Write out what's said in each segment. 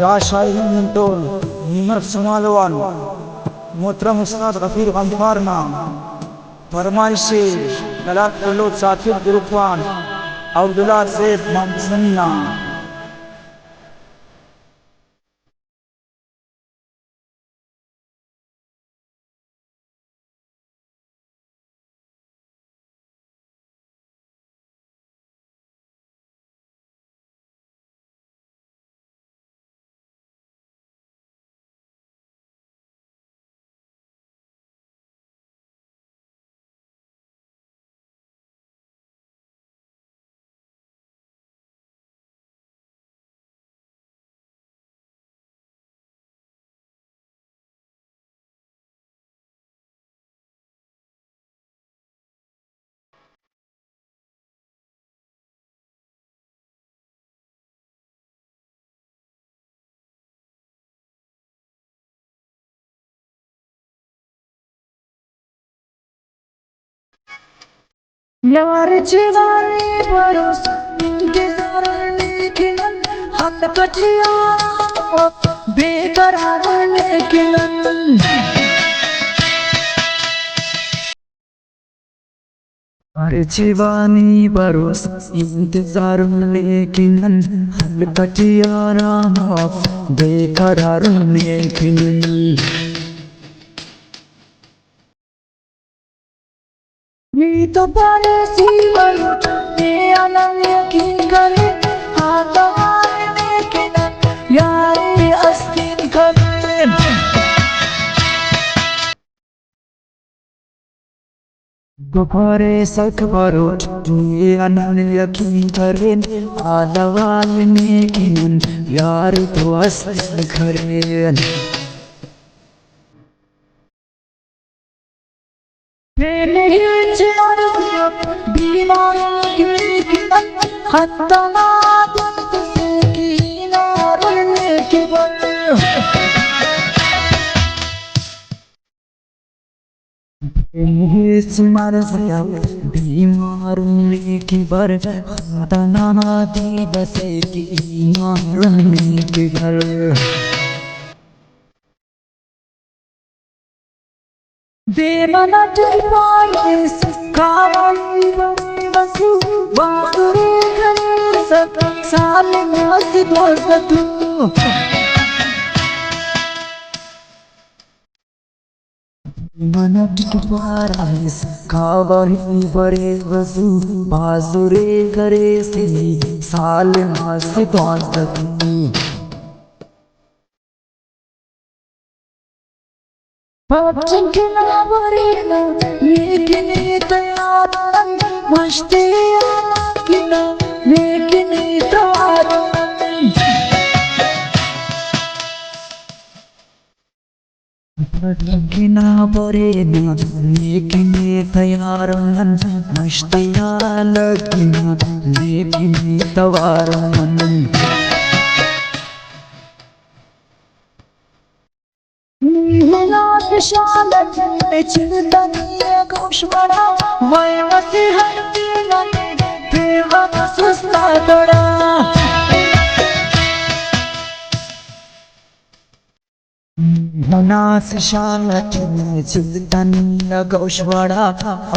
Ya Şahin Mentor, Nimet Semaluan, Muhterem Ustaz Ghafir Ghamfarna, फरमाइशे नलात कल्लो साकिब गुरुफान अब्दुल्ला सेठ मामसन्ना यार चिराने बरस इंतजार लेकिन हम कटिया बेकरार लेकिन यार चिराने बरस इंतजार लेकिन हम कटिया बेकरार लेकिन ये तो parece malo, ये आनंद यकीन करे, आता है लेकिन यार ये अस्तीन करे। दोपहरे सक भरो, ये आनंद यकीन करे, आता है लेकिन यार तो अस्तीन करे। नहीं चलो बीमारों की हत्ता ना की नारने के बल स्मर से बीमारों की बर हत्ता ना दी बसे की नारने के बल बेमना चलवाए कावली बसु बातुरे घरे सब साल नाच दोस्तू बेमना चलवाए कावली बरे बसु बातुरे घरे से साल नाच दोस्तू Checking out making it masti making it Kina borena making it masti making it Milad şalet içinden niye koşmana Vay nasihat dinane Peygamber susladara Nas şalet içinden niye koşmana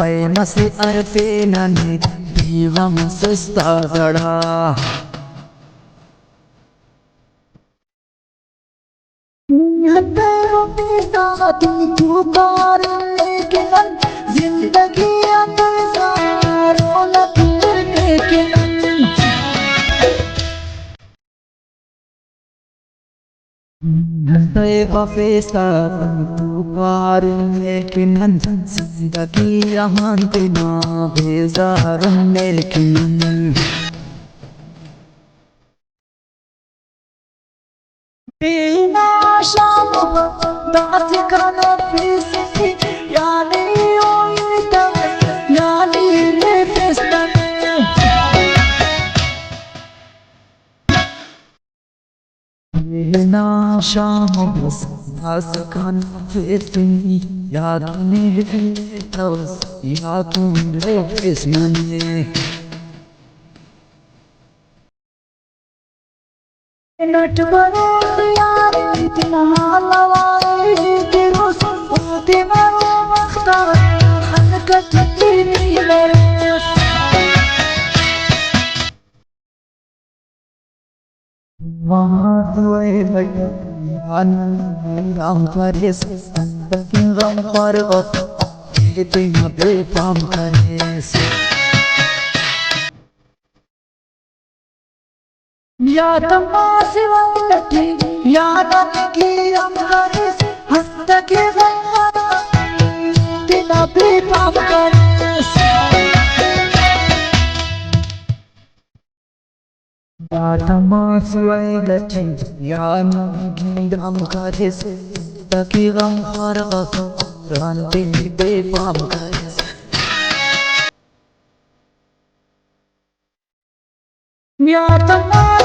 Vay nasihat dinane Peygamber susladara पुकार लेकिन जिंदगी अंतज़ारों लेकिन वफेसा पुकार लेकिन जिंदगी अंतना बेजार लेकिन Bina şamı dağıtı kanapisi yani oyda yani nefesleme Bina şamı dağıtı kanapisi yani nefesleme नट बनो इतना लवाए कि रोशन होते मारो मख्तार खनकत तेरी मेरे वहाँ हुए भगवान राम करे लेकिन राम पर ये तो यहाँ पे काम करे से याद मासी वाली याद की अंगारे से हंसता के गंगा तेरा पे काम करे से याद मासी वाली याद की अंगारे से ताकि गम पर रांते पे काम करे से याद